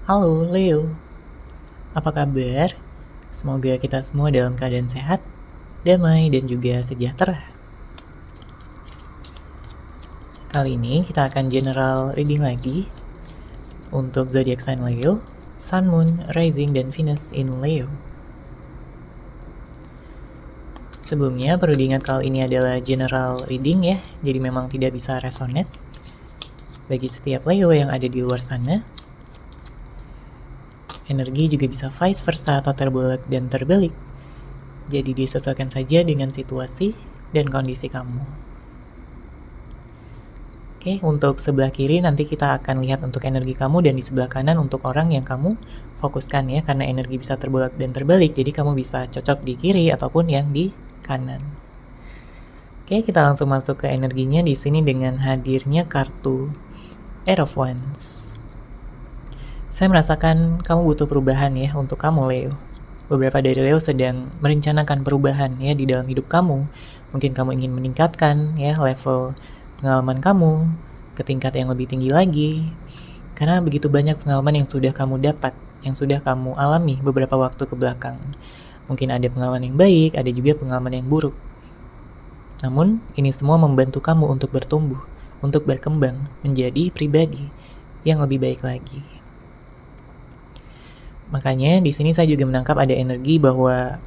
Halo Leo, apa kabar? Semoga kita semua dalam keadaan sehat, damai, dan juga sejahtera. Kali ini kita akan general reading lagi untuk zodiak sign Leo, Sun, Moon, Rising, dan Venus in Leo. Sebelumnya perlu diingat kalau ini adalah general reading ya, jadi memang tidak bisa resonate bagi setiap Leo yang ada di luar sana. Energi juga bisa vice versa atau terbolak dan terbalik. Jadi disesuaikan saja dengan situasi dan kondisi kamu. Oke, untuk sebelah kiri nanti kita akan lihat untuk energi kamu, dan di sebelah kanan untuk orang yang kamu fokuskan ya, karena energi bisa terbolak dan terbalik, jadi kamu bisa cocok di kiri ataupun yang di kanan. Oke, kita langsung masuk ke energinya di sini dengan hadirnya kartu Eight of Wands. Saya merasakan kamu butuh perubahan ya untuk kamu Leo. Beberapa dari Leo sedang merencanakan perubahan ya di dalam hidup kamu. Mungkin kamu ingin meningkatkan ya level pengalaman kamu ke tingkat yang lebih tinggi lagi. Karena begitu banyak pengalaman yang sudah kamu dapat, yang sudah kamu alami beberapa waktu ke belakang. Mungkin ada pengalaman yang baik, ada juga pengalaman yang buruk. Namun, ini semua membantu kamu untuk bertumbuh, untuk berkembang menjadi pribadi yang lebih baik lagi. Makanya di sini saya juga menangkap ada energi bahwa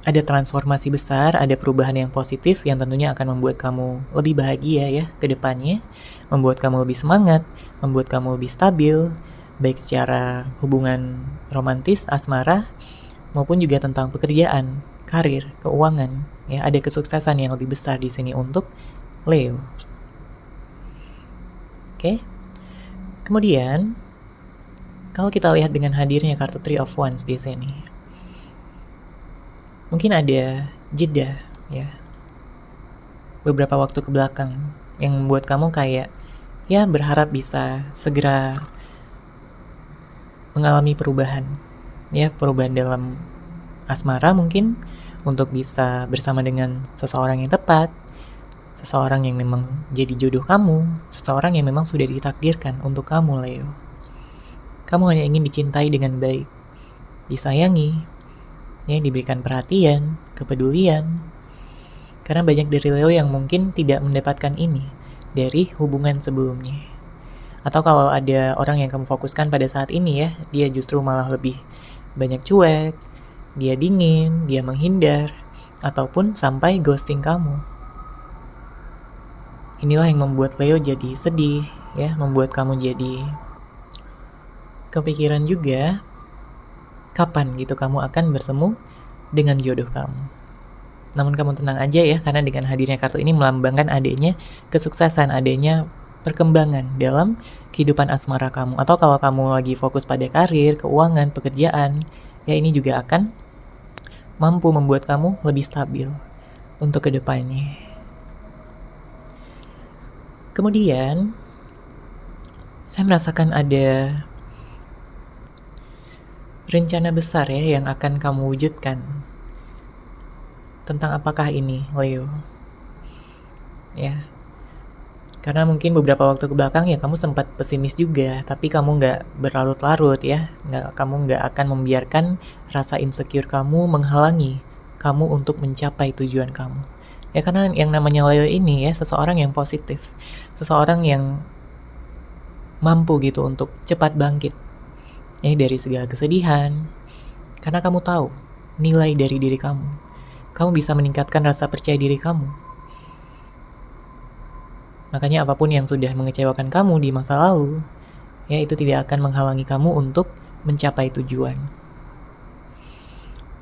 ada transformasi besar, ada perubahan yang positif yang tentunya akan membuat kamu lebih bahagia ya ke depannya, membuat kamu lebih semangat, membuat kamu lebih stabil, baik secara hubungan romantis, asmara, maupun juga tentang pekerjaan, karir, keuangan, ya ada kesuksesan yang lebih besar di sini untuk Leo. Oke. Kemudian kalau kita lihat dengan hadirnya kartu Three of Wands di sini, mungkin ada jeda ya beberapa waktu ke belakang yang membuat kamu kayak ya berharap bisa segera mengalami perubahan ya, perubahan dalam asmara mungkin, untuk bisa bersama dengan seseorang yang tepat, seseorang yang memang jadi jodoh kamu, seseorang yang memang sudah ditakdirkan untuk kamu Leo. Kamu hanya ingin dicintai dengan baik, disayangi, ya diberikan perhatian, kepedulian. Karena banyak dari Leo yang mungkin tidak mendapatkan ini dari hubungan sebelumnya. Atau kalau ada orang yang kamu fokuskan pada saat ini ya, dia justru malah lebih banyak cuek, dia dingin, dia menghindar, ataupun sampai ghosting kamu. Inilah yang membuat Leo jadi sedih, ya, membuat kamu jadi kepikiran juga kapan gitu kamu akan bertemu dengan jodoh kamu. Namun kamu tenang aja ya, karena dengan hadirnya kartu ini melambangkan adanya kesuksesan, adanya perkembangan dalam kehidupan asmara kamu. Atau kalau kamu lagi fokus pada karir, keuangan, pekerjaan, ya ini juga akan mampu membuat kamu lebih stabil untuk kedepannya. Kemudian saya merasakan ada rencana besar ya yang akan kamu wujudkan. Tentang apakah ini, Leo? Ya, karena mungkin beberapa waktu ke belakang ya kamu sempat pesimis juga, tapi kamu nggak berlarut-larut ya, kamu nggak akan membiarkan rasa insecure kamu menghalangi kamu untuk mencapai tujuan kamu. Ya karena yang namanya Leo ini ya seseorang yang positif, seseorang yang mampu gitu untuk cepat bangkit ya dari segala kesedihan, karena kamu tahu nilai dari diri kamu. Kamu bisa meningkatkan rasa percaya diri kamu. Makanya apapun yang sudah mengecewakan kamu di masa lalu, ya itu tidak akan menghalangi kamu untuk mencapai tujuan.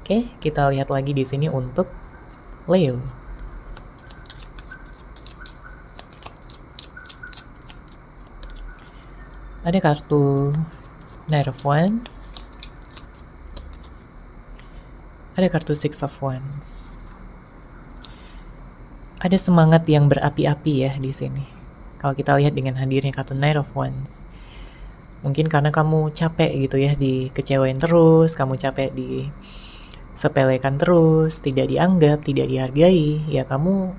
Oke, kita lihat lagi di sini untuk Leo. Ada kartu Knight of Wands. Ada kartu Six of Wands. Ada semangat yang berapi-api ya di sini. Kalau kita lihat dengan hadirnya kartu Knight of Wands, mungkin karena kamu capek gitu ya dikecewain terus, kamu capek disepelekan terus, tidak dianggap, tidak dihargai, ya kamu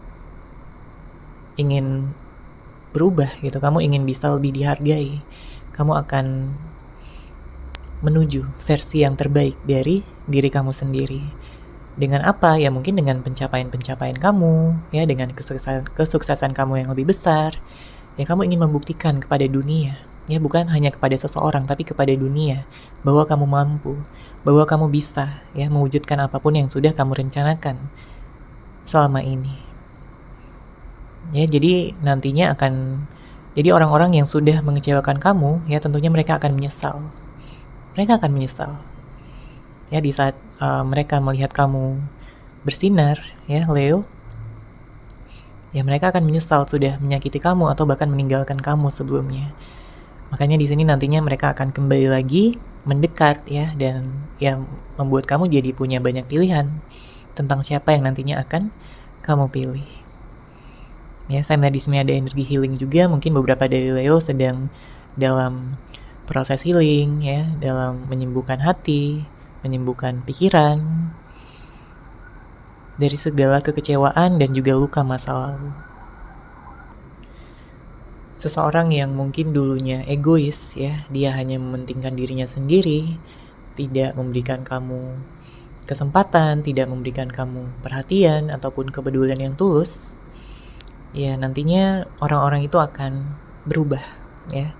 ingin berubah gitu, kamu ingin bisa lebih dihargai. Kamu akan menuju versi yang terbaik dari diri kamu sendiri. Dengan apa? Ya mungkin dengan pencapaian-pencapaian kamu, ya dengan kesuksesan kamu yang lebih besar. Ya kamu ingin membuktikan kepada dunia, ya bukan hanya kepada seseorang tapi kepada dunia bahwa kamu mampu, bahwa kamu bisa ya mewujudkan apapun yang sudah kamu rencanakan selama ini. Ya, jadi nantinya jadi orang-orang yang sudah mengecewakan kamu, ya tentunya mereka akan menyesal. Mereka akan menyesal. Ya, di saat mereka melihat kamu bersinar, ya Leo, ya mereka akan menyesal sudah menyakiti kamu atau bahkan meninggalkan kamu sebelumnya. Makanya di sini nantinya mereka akan kembali lagi mendekat ya, dan ya membuat kamu jadi punya banyak pilihan tentang siapa yang nantinya akan kamu pilih. Ya, saya melihat di sini ada energi healing juga. Mungkin beberapa dari Leo sedang dalam proses healing ya, dalam menyembuhkan hati, menyembuhkan pikiran dari segala kekecewaan dan juga luka masa lalu. Seseorang yang mungkin dulunya egois ya, dia hanya mementingkan dirinya sendiri, tidak memberikan kamu kesempatan, tidak memberikan kamu perhatian ataupun kepedulian yang tulus. Ya nantinya orang-orang itu akan berubah ya.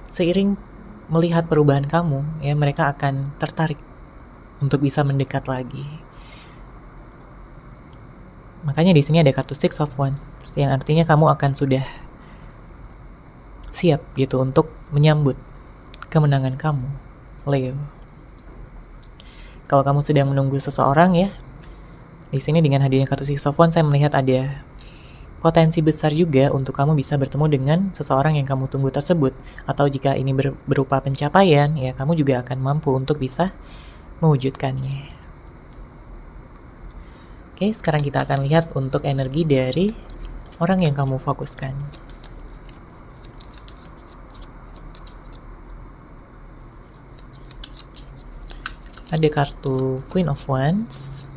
Seiring melihat perubahan kamu ya, mereka akan tertarik untuk bisa mendekat lagi. Makanya di sini ada kartu Six of Wands yang artinya kamu akan sudah siap gitu untuk menyambut kemenangan kamu, Leo. Kalau kamu sedang menunggu seseorang ya, di sini dengan hadirnya kartu Six of Wands saya melihat ada potensi besar juga untuk kamu bisa bertemu dengan seseorang yang kamu tunggu tersebut. Atau jika ini berupa pencapaian, ya kamu juga akan mampu untuk bisa mewujudkannya. Oke, sekarang kita akan lihat untuk energi dari orang yang kamu fokuskan. Ada kartu Queen of Wands,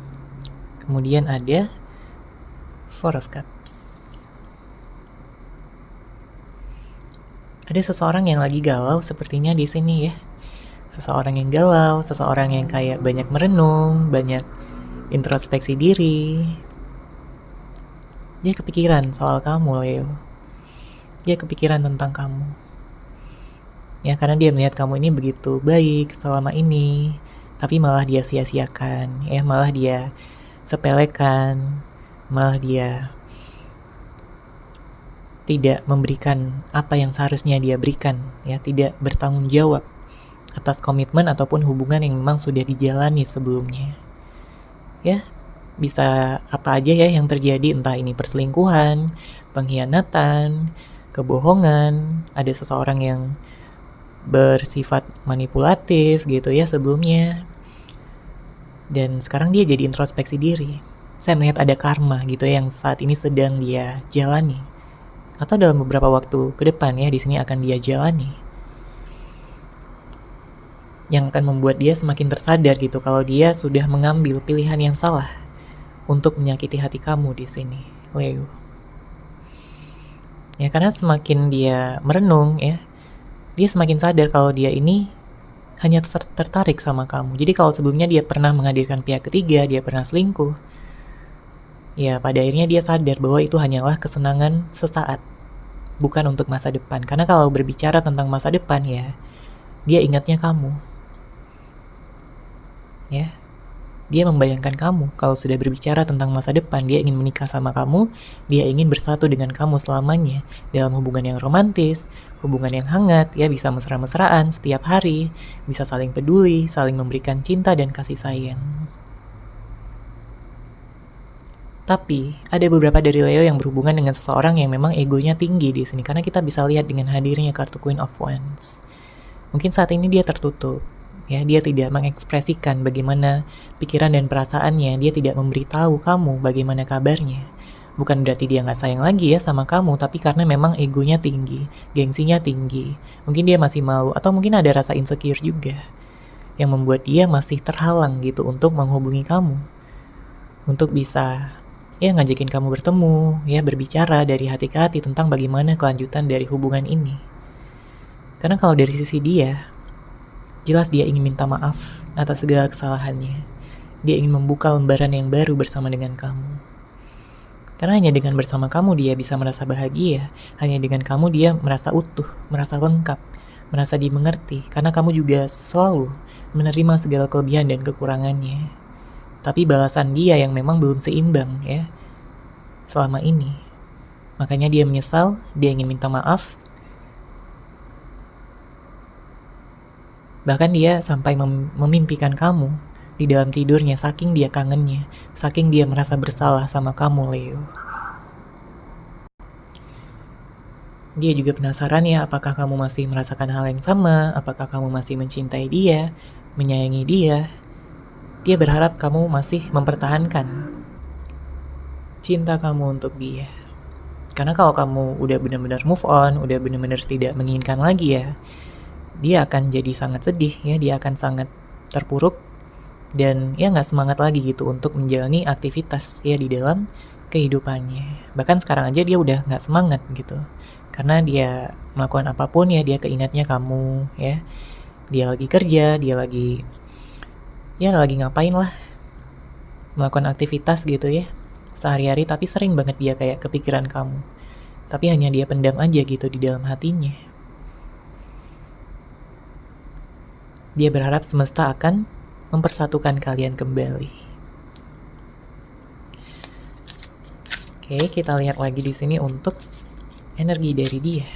kemudian ada Four of Cups. Ada seseorang yang lagi galau sepertinya di sini ya. Seseorang yang galau, seseorang yang kayak banyak merenung, banyak introspeksi diri. Dia kepikiran soal kamu, Leo. Dia kepikiran tentang kamu. Ya, karena dia melihat kamu ini begitu baik selama ini, tapi malah dia sia-siakan, ya malah dia sepelekan, malah dia tidak memberikan apa yang seharusnya dia berikan, ya tidak bertanggung jawab atas komitmen ataupun hubungan yang memang sudah dijalani sebelumnya. Ya, bisa apa aja ya yang terjadi, entah ini perselingkuhan, pengkhianatan, kebohongan, ada seseorang yang bersifat manipulatif gitu ya sebelumnya. Dan sekarang dia jadi introspeksi diri. Saya melihat ada karma gitu ya yang saat ini sedang dia jalani. Atau dalam beberapa waktu ke depan ya di sini akan dia jalani. Yang akan membuat dia semakin tersadar gitu kalau dia sudah mengambil pilihan yang salah untuk menyakiti hati kamu di sini, Leo. Ya karena semakin dia merenung ya, dia semakin sadar kalau dia ini hanya tertarik sama kamu. Jadi kalau sebelumnya dia pernah menghadirkan pihak ketiga, dia pernah selingkuh, ya pada akhirnya dia sadar bahwa itu hanyalah kesenangan sesaat, bukan untuk masa depan. Karena kalau berbicara tentang masa depan ya, dia ingatnya kamu. Ya, dia membayangkan kamu. Kalau sudah berbicara tentang masa depan, dia ingin menikah sama kamu, dia ingin bersatu dengan kamu selamanya dalam hubungan yang romantis, hubungan yang hangat, ya bisa mesra-mesraan setiap hari, bisa saling peduli, saling memberikan cinta dan kasih sayang. Tapi ada beberapa dari Leo yang berhubungan dengan seseorang yang memang egonya tinggi di sini, karena kita bisa lihat dengan hadirnya kartu Queen of Wands. Mungkin saat ini dia tertutup, ya dia tidak mengekspresikan bagaimana pikiran dan perasaannya, dia tidak memberitahu kamu bagaimana kabarnya. Bukan berarti dia nggak sayang lagi ya sama kamu, tapi karena memang egonya tinggi, gengsinya tinggi. Mungkin dia masih malu atau mungkin ada rasa insecure juga yang membuat dia masih terhalang gitu untuk menghubungi kamu, untuk bisa ya ngajakin kamu bertemu, ya berbicara dari hati ke hati tentang bagaimana kelanjutan dari hubungan ini. Karena kalau dari sisi dia, Jelas dia ingin minta maaf atas segala kesalahannya. Dia ingin membuka lembaran yang baru bersama dengan kamu. Karena hanya dengan bersama kamu dia bisa merasa bahagia. Hanya dengan kamu dia merasa utuh, merasa lengkap, merasa dimengerti. Karena kamu juga selalu menerima segala kelebihan dan kekurangannya. Tapi balasan dia yang memang belum seimbang ya selama ini. Makanya dia menyesal, dia ingin minta maaf. Bahkan dia sampai memimpikan kamu di dalam tidurnya, saking dia kangennya, saking dia merasa bersalah sama kamu, Leo. Dia juga penasaran ya, apakah kamu masih merasakan hal yang sama, apakah kamu masih mencintai dia, menyayangi dia. Dia berharap kamu masih mempertahankan cinta kamu untuk dia. Karena kalau kamu udah benar-benar move on, udah benar-benar tidak menginginkan lagi ya, dia akan jadi sangat sedih ya, dia akan sangat terpuruk dan ya nggak semangat lagi gitu untuk menjalani aktivitas ya di dalam kehidupannya. Bahkan sekarang aja dia udah nggak semangat gitu, karena dia melakukan apapun ya dia keingatnya kamu ya. Dia lagi kerja, dia lagi ngapain lah, melakukan aktivitas gitu ya sehari-hari, tapi sering banget dia kayak kepikiran kamu. Tapi hanya dia pendam aja gitu di dalam hatinya. Dia berharap semesta akan mempersatukan kalian kembali. Oke, kita lihat lagi di sini untuk energi dari dia.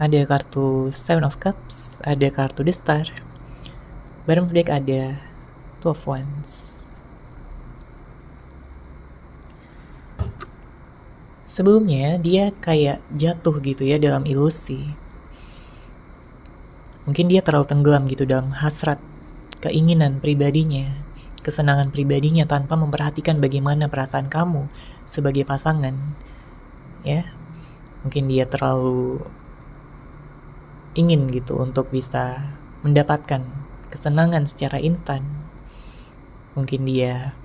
Ada kartu Seven of Cups, ada kartu The Star. Bottom of deck ada Two of Wands. Sebelumnya dia kayak jatuh gitu ya dalam ilusi. Mungkin dia terlalu tenggelam gitu dalam hasrat, keinginan pribadinya, kesenangan pribadinya tanpa memperhatikan bagaimana perasaan kamu sebagai pasangan. Ya, mungkin dia terlalu ingin gitu untuk bisa mendapatkan kesenangan secara instan. Mungkin dia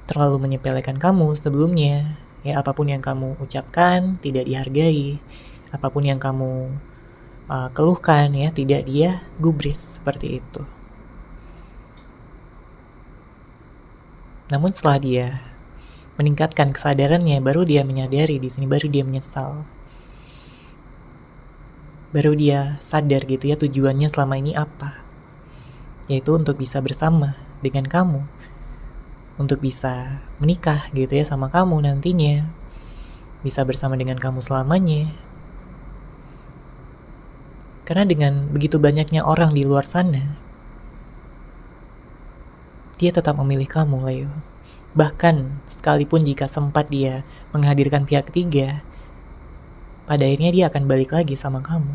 terlalu menyepelekan kamu sebelumnya. Ya, apapun yang kamu ucapkan tidak dihargai, apapun yang kamu keluhkan ya tidak dia gubris seperti itu. Namun setelah dia meningkatkan kesadarannya, baru dia menyadari di sini, baru dia menyesal, baru dia sadar gitu ya tujuannya selama ini apa, yaitu untuk bisa bersama dengan kamu, untuk bisa menikah gitu ya sama kamu nantinya, bisa bersama dengan kamu selamanya. Karena dengan begitu banyaknya orang di luar sana, dia tetap memilih kamu, Leo. Bahkan sekalipun jika sempat dia menghadirkan pihak ketiga, pada akhirnya dia akan balik lagi sama kamu.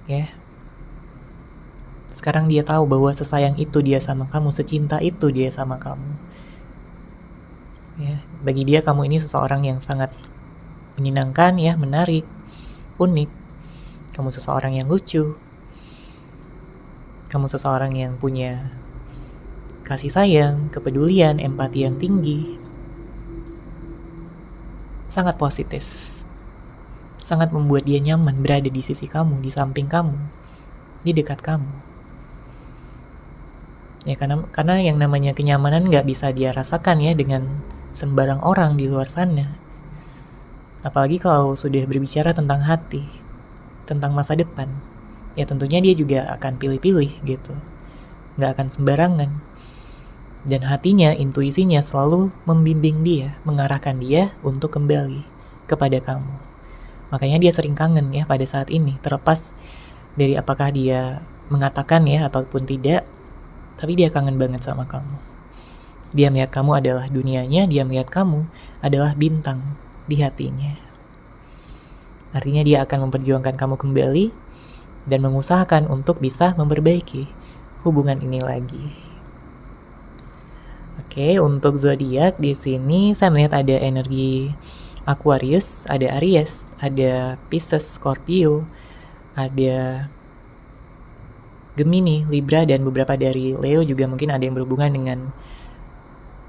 Ya. Sekarang dia tahu bahwa sesayang itu dia sama kamu, secinta itu dia sama kamu. Ya, bagi dia kamu ini seseorang yang sangat menyenangkan ya, menarik, unik. Kamu seseorang yang lucu. Kamu seseorang yang punya kasih sayang, kepedulian, empati yang tinggi. Sangat positif. Sangat membuat dia nyaman berada di sisi kamu, di samping kamu, di dekat kamu. Ya karena yang namanya kenyamanan gak bisa dia rasakan ya dengan sembarang orang di luar sana. Apalagi kalau sudah berbicara tentang hati, tentang masa depan, ya tentunya dia juga akan pilih-pilih gitu, gak akan sembarangan. Dan hatinya, intuisinya selalu membimbing dia, mengarahkan dia untuk kembali kepada kamu. Makanya dia sering kangen ya pada saat ini, terlepas dari apakah dia mengatakan ya ataupun tidak, tapi dia kangen banget sama kamu. Dia melihat kamu adalah dunianya, dia melihat kamu adalah bintang di hatinya. Artinya dia akan memperjuangkan kamu kembali dan mengusahakan untuk bisa memperbaiki hubungan ini lagi. Oke, untuk zodiak di sini saya melihat ada energi Aquarius, ada Aries, ada Pisces, Scorpio, ada Gemini, Libra, dan beberapa dari Leo juga mungkin ada yang berhubungan dengan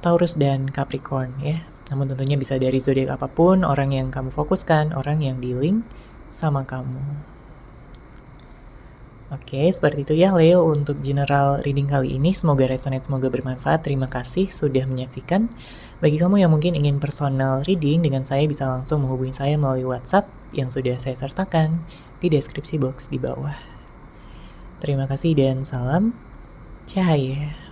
Taurus dan Capricorn ya. Namun tentunya bisa dari zodiak apapun, orang yang kamu fokuskan, orang yang di-link sama kamu. Oke, seperti itu ya Leo untuk general reading kali ini. Semoga resonate, semoga bermanfaat. Terima kasih sudah menyaksikan. Bagi kamu yang mungkin ingin personal reading dengan saya, bisa langsung menghubungi saya melalui WhatsApp yang sudah saya sertakan di deskripsi box di bawah. Terima kasih dan salam cahaya.